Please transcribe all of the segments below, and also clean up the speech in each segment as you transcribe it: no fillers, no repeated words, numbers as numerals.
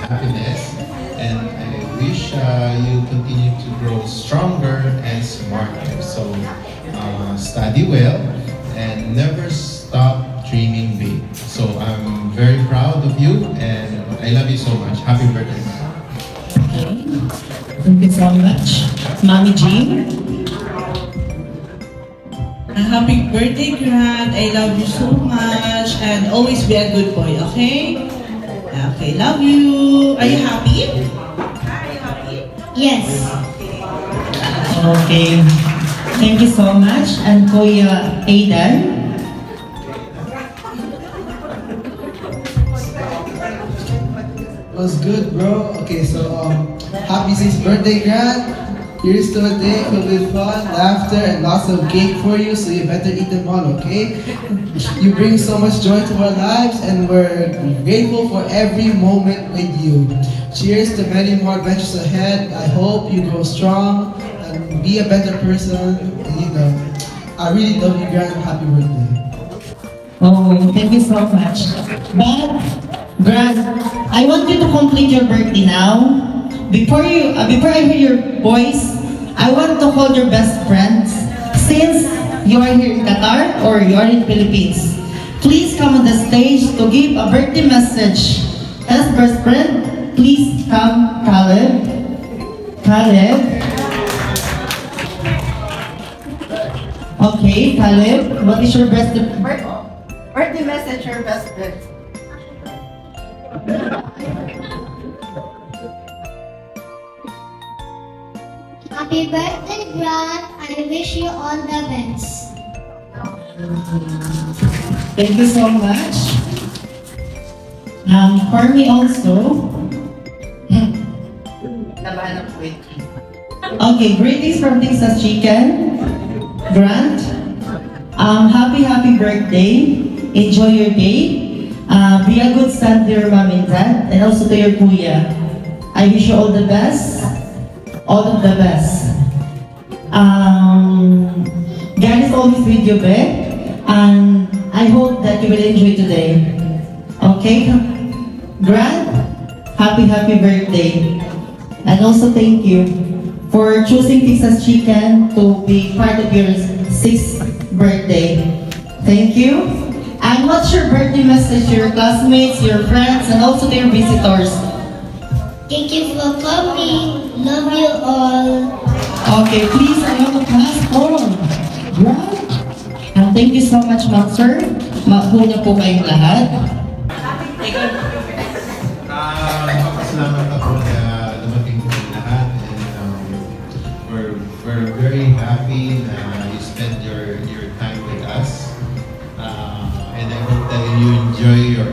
happiness, and I wish you continue to grow stronger and smarter. So study well and never stop dreaming big. So I'm very proud of you and I love you so much. Happy birthday. Okay. Thank you so much. Mommy Jean. Happy birthday, Grant. I love you so much and always be a good boy, okay? Okay, love you. Are you happy? Are you happy? Yes. Okay. Thank you so much. And Kuya Aidan. Was good, bro. Okay, so happy 6th birthday, Grant. Here's to a day filled with fun, laughter, and lots of cake for you, so you better eat them all, okay? You bring so much joy to our lives, and we're grateful for every moment with you. Cheers to many more adventures ahead. I hope you grow strong and be a better person. And, you know, I really love you, Grant. Happy birthday. Oh, thank you so much. But, Grant, I want you to complete your birthday now. Before I hear your voice, I want to call your best friends. Since you are here in Qatar or you are in Philippines, please come on the stage to give a birthday message. As best friend, please come, Caleb. Caleb. Okay, Caleb, what is your best Birthday message, your best friend. Happy birthday, Grant. I wish you all the best. Thank you so much. For me also. Okay, greetings from Texas Chicken. Grant, happy birthday. Enjoy your day. Be a good son to your mom and dad, and also to your kuya. I wish you all the best. All of the best. God is always with you, babe. And I hope that you will enjoy today. Okay? Grant, happy birthday. And also thank you for choosing Texas Chicken to be part of your 6th birthday. Thank you. And what's your birthday message to your classmates, your friends, and also to your visitors? Thank you for coming. Love you all. Okay, please, I have a class form. Right? And thank you so much, ma'am, sir. Mauna po kayong lahat. Salamat ako na dumating po lahat. And we're very happy na you spend your time with us. And I hope that you enjoy your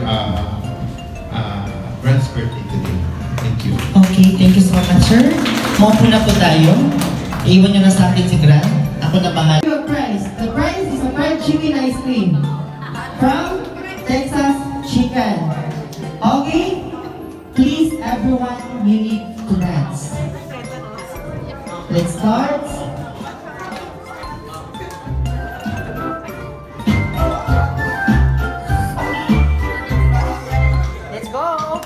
Grant's birthday today. Thank you. Okay, thank you so much, sir. Maupo na po tayo. Iwan nyo na sa akin si Grant. Ako na bahal. Your prize. The prize is a fried chicken ice cream from Texas Chicken. Okay? Please, everyone, you need to dance. Let's start. Let's go!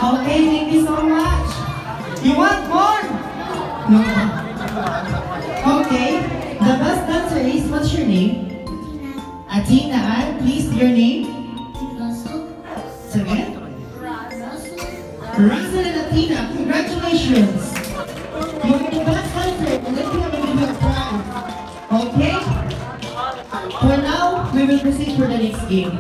Okay, thank you so much. You want more? No. Okay, the best dancer is, what's your name? Athena, and please, your name? Again? Russell and Athena, congratulations. You are the best dancer, and let me have a little prize. Okay? For now, we will proceed for the next game.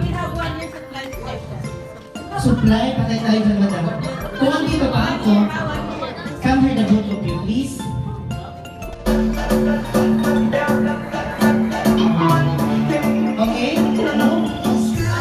Supply, patay tayo sa madam. Kung andito pa ako, come here the both of you, please. Okay? Hello? Come here.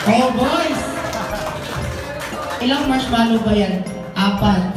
Oh, boys! Ilang marshmallow ba yan? 4.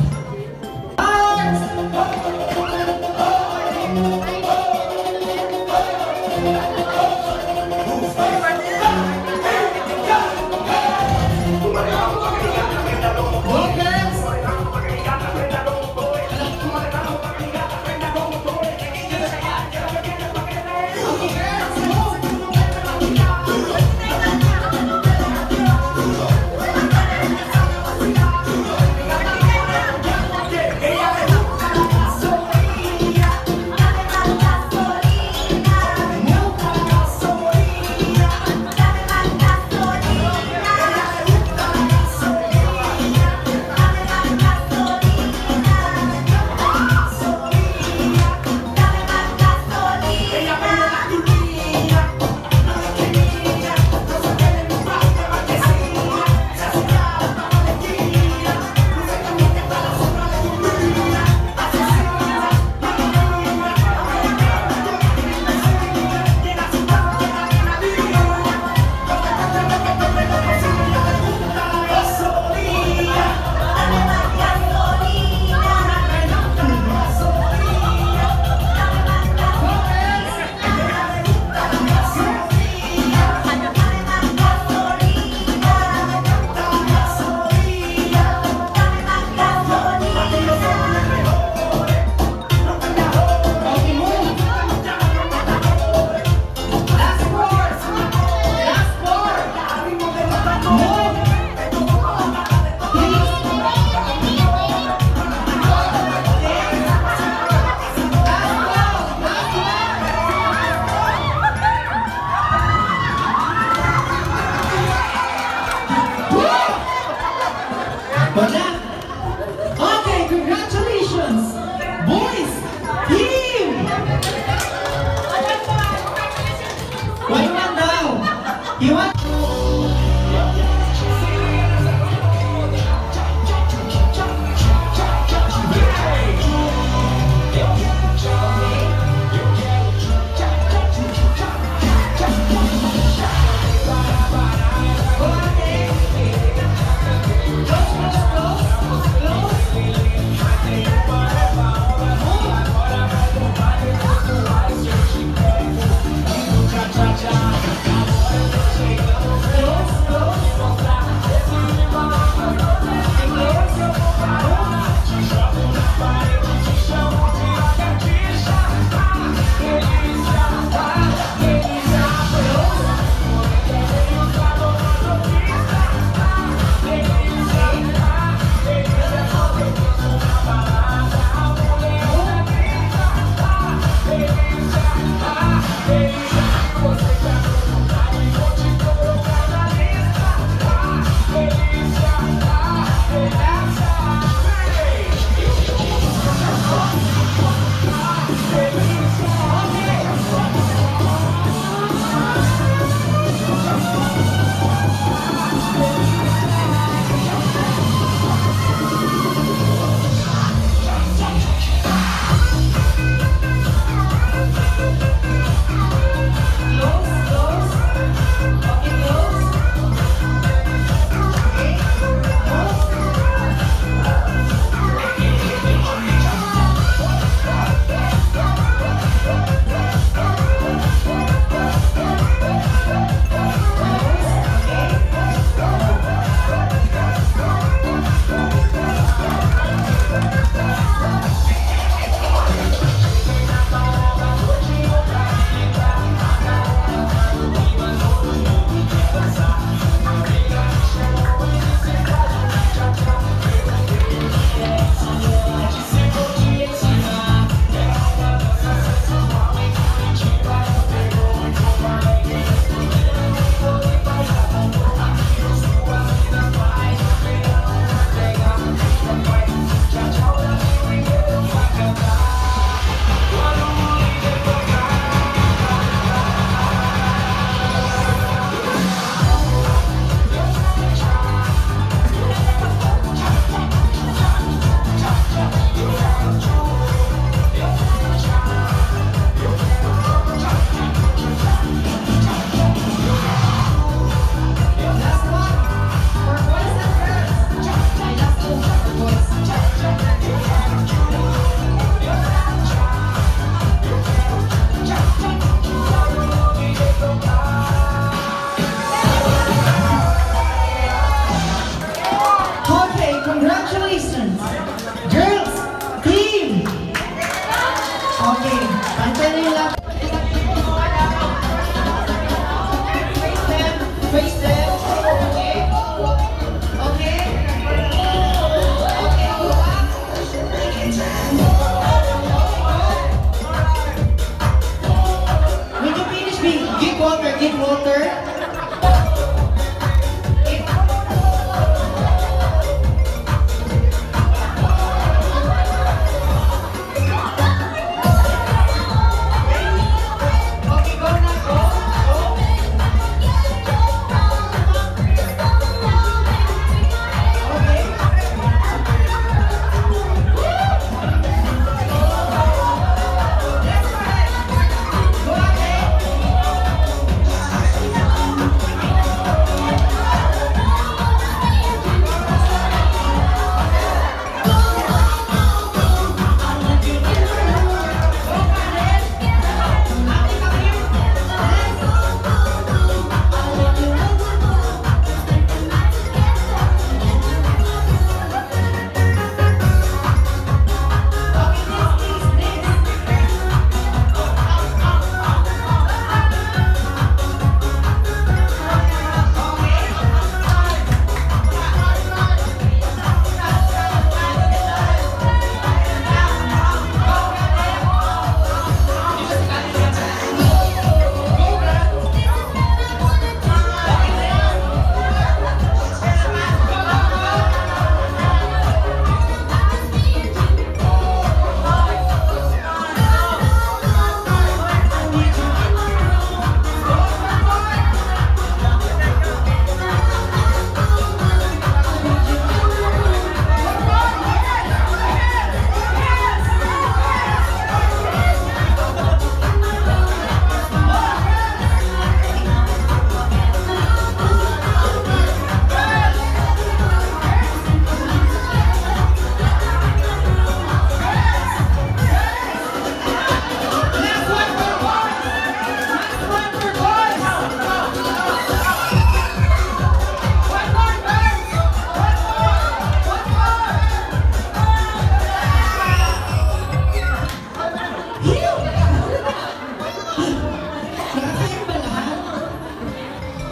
give water, give water. Okay, go na, go.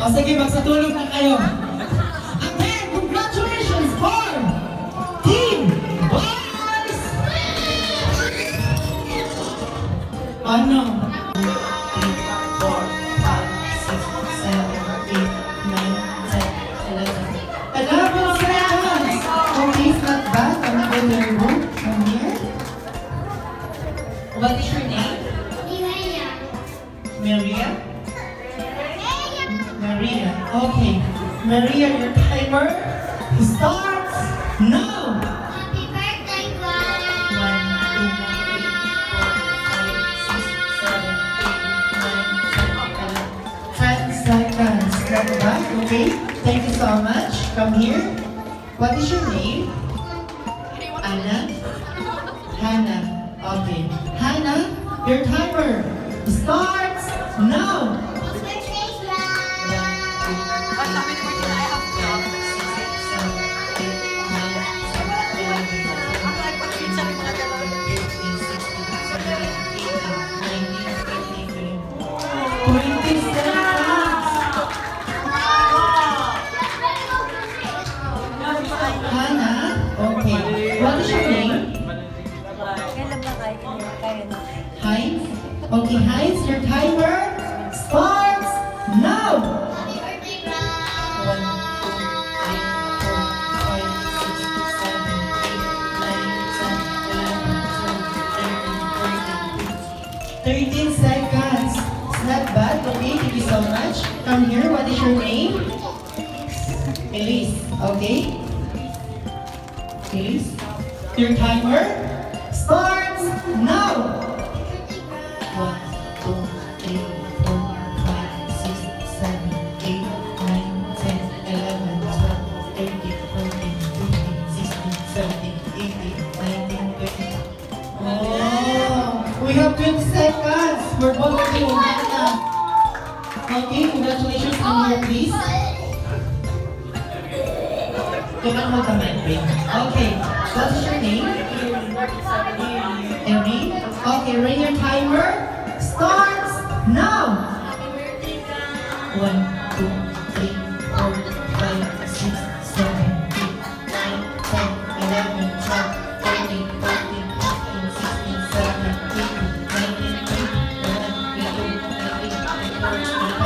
O sige, magsatulog na kayo. Again, congratulations for Team Boys! Ano? 3, 4, 5, 6, 7, 8, 9, 10, 11 seconds! Okay, it's not bad. I'm not going to remove from here. What is your name? Maria? Maria. Okay. Maria, your timer starts now. Happy birthday, Gwen! 10 seconds. Not bad. Okay. Thank you so much. Come here. What is your name? Anna? Hannah. Okay. Hannah, your timer starts now. Hannah, okay. What is your name? Heinz. Okay, Heinz, your timer starts now. Happy birthday, 1, 2, 3, 4, 5, 6, 7, 8, 9, 10, 11, 12, 13, 13 seconds. It's not bad. Okay, thank you so much. Come here. What is your name? Elise. Okay. Elise. Your timer starts now. 1, 2, 3, 4, 5, 6, 7, 8, 9, 10, 11, 12, 13, 14, 15, 16, 17, 18, 19, 20. Oh, we have 20 seconds. We're both of you. Okay, congratulations. Come here, please. Kailangan mo kamay, okay, what is your name? Erin? Okay, ring your timer. Starts now! 1, 2, 3, 4, 5, 6, 7, 8, 9, 10, 11, 12, 13, 14, 15, 16, 17, 18, 19, 20, 21, 22, 23, 24, 25,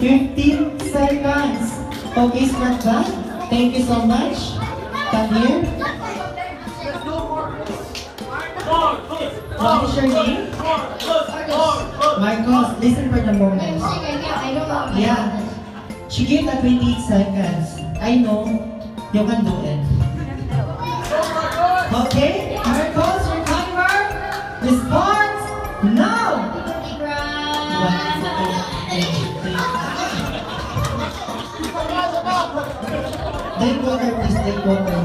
15 seconds. Okay, smart band. Thank you so much. Come here. What is your name? Marcos, listen for the moment. I don't know. Yeah. She gave the 28 seconds. I know you can do it. Okay, Marcos, your timer. Response now. Take water, please. Take water.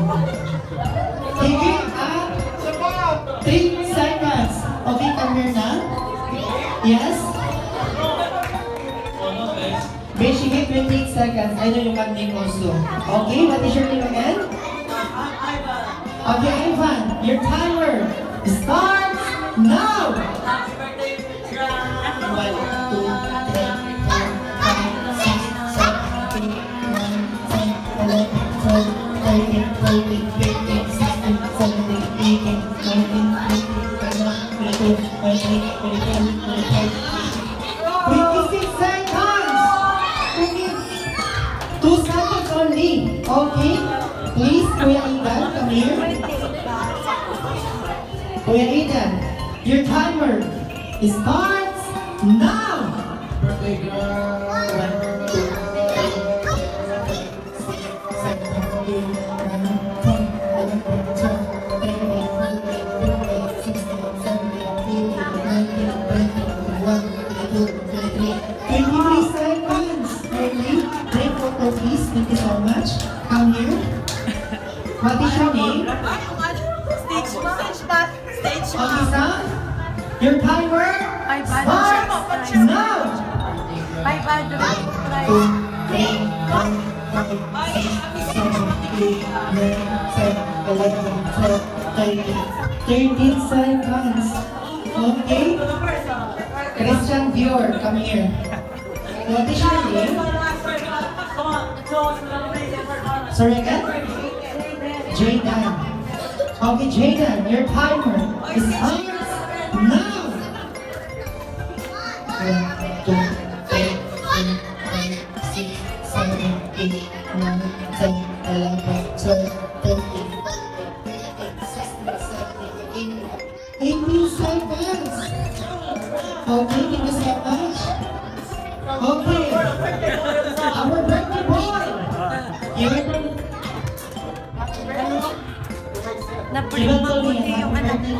Take it up. 3 seconds. Okay, come here now. Yes? Basically, 28 seconds. I know you can name also. Okay, what is your name again? Okay, Ivan, your timer starts now! 1, 2, 3, 4, 5, 6, 7, 8, 9, 10, 11, 12, 13, 14, 15, 16, 17, 18, 19, 20, 21, 22, 23, 24, 25, 26 seconds! 2 seconds only. Okay? Please, Kuya Ivan, come here. Kuya Aiden, your timer starts now! Birthday girl! 1, 2, 23 seconds. Ready? Take photo please. Thank you so much. Come here. What is your name? Okay, Sam. Your timer starts now. 13 seconds. Okay. Christian Dior, come here. What is your name? Sorry again? Jayden. Okay, Jayden, your timer is starts now. 1, 2, 3, 4, 5, 6, 7, 8, 9, 10, 11, 12, 13, 18 seconds. Okay, thank you so much. Okay. Our birthday boy. Napuling mabuti yung anak ko.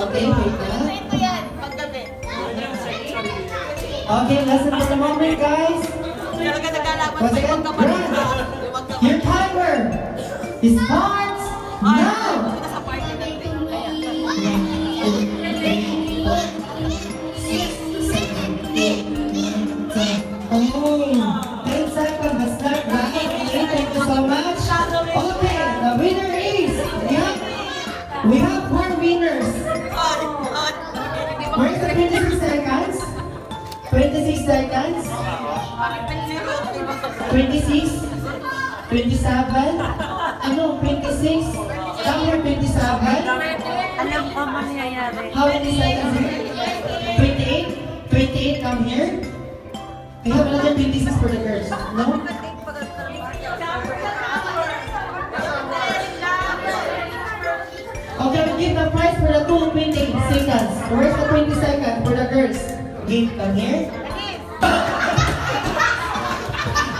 Okay, wait lang. Okay, listen for the moment, guys. Once again, Grant, your timer starts now. Oh, 10 seconds has start right. Okay, thank you so much. Okay, the winner is, we have 4 winners. Where's the 26 seconds? 26 seconds? 26? 27? Ano, 26? Come here, 27? Alam ko mangyayari. How many seconds here? 28? 28, come here. We have another 26 for the girls. No? Okay, we give the prize for the 20 seconds. Where's the 20 seconds for the girls? Give, come here.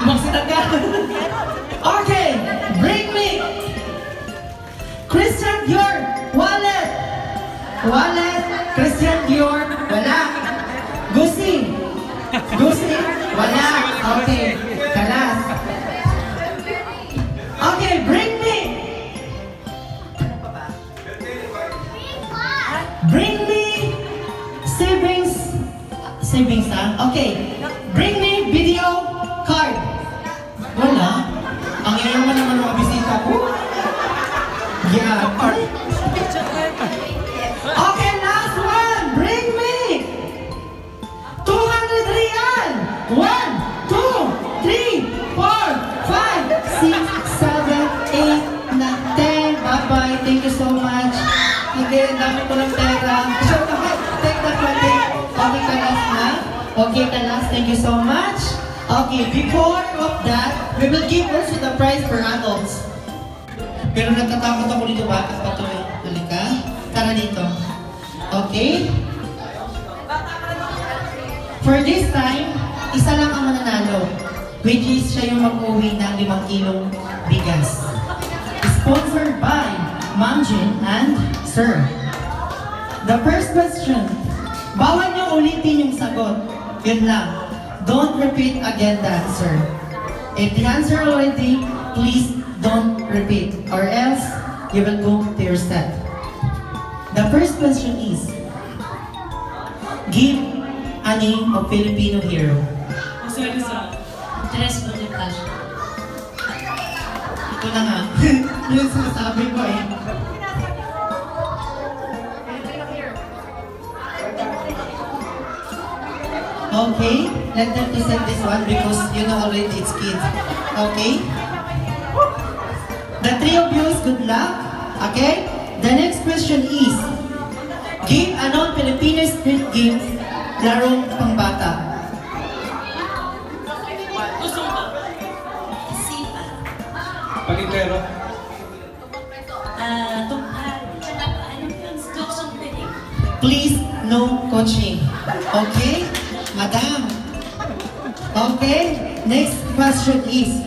Magsitagal. Okay, bring me Christian Dior wallet. Wallet, Christian Dior, wala. Gusi, Gusi, wala. Okay, kalas. Okay, bring me. Bring me savings ha? Okay. Bring me video card. Wala. Ang yayaman naman ng mga bisita ko. Yeah. Okay, last one. Bring me 200 real. 1, 2, 3, 4, 5, 6, 7, 8, 10. Bye-bye. Thank you so much. Again, dami ko ng pera. So, take the 20. Okay, kalas na. Okay, kalas. Thank you so much. Okay, before of that, we will give also the prize for adults. Pero natatakot ako dito, bakit pa ito? Halika. Tara dito. Okay? For this time, isa lang ang mananalo, which is siya yung mag-uwi ng 5 kilong bigas. Sponsored by Ma'am Jean and Sir. The first question, bawal niyo ulitin yung sagot. Yun lang. Don't repeat again the answer. If the answer already, please don't repeat, or else you will go to your step. The first question is, give a name of Filipino hero. Sorry, Tres Bonifacio. Ito na nga. Yung sinasabi ko eh. Okay, let them present this one because you know already it's kids. Okay? The 3 of you is good luck. Okay? The next question is, give a non-Filipino street game larong pangbata. Pagintero. Tungkal. no coaching. Okay? Madam. Okay? Next question is,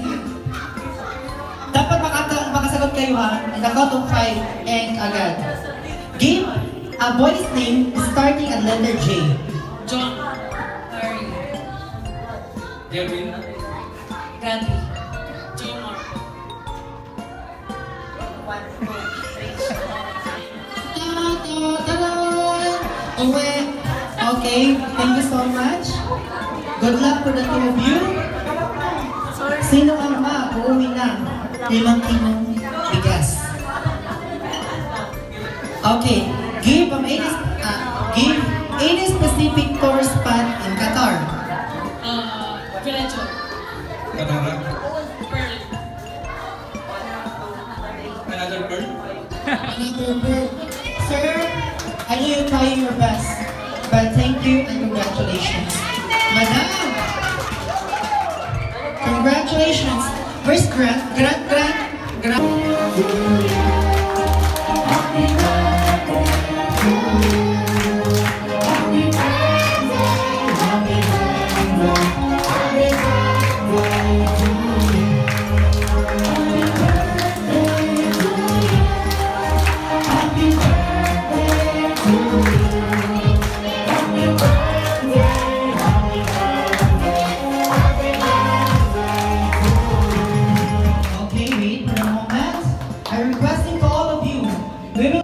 dapat makasagot kayo ha, in the count of 5 and agad. Give a boy's name starting at letter J. John. Harry. Gavin. Gabby. Jomar. 1, 2, 3. Uwe. Okay, thank you so much. Good luck for the two of you. Sino ang uuwi na 5 kilong bigas? Okay, give any specific tourist spot in Qatar. Villaggio. Katara. Pearl. Another pearl. Another bird. Sir, I know you're trying your best, but thank you and congratulations. Madam, congratulations. Where's Grant? Grant. Okay, wait for a moment. I'm requesting for all of you. We will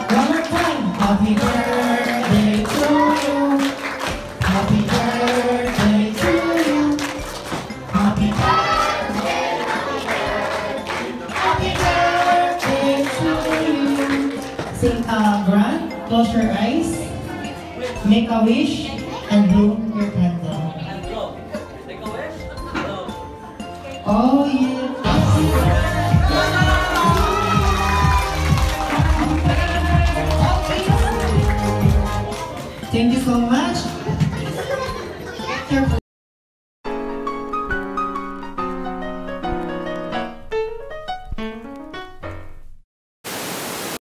one more time. Happy birthday to you. Happy birthday to you. Happy birthday. Happy birthday to you. Sing, Grant, close your eyes. Make a wish and blow your candle. Oh yeah. Thank you so much. Your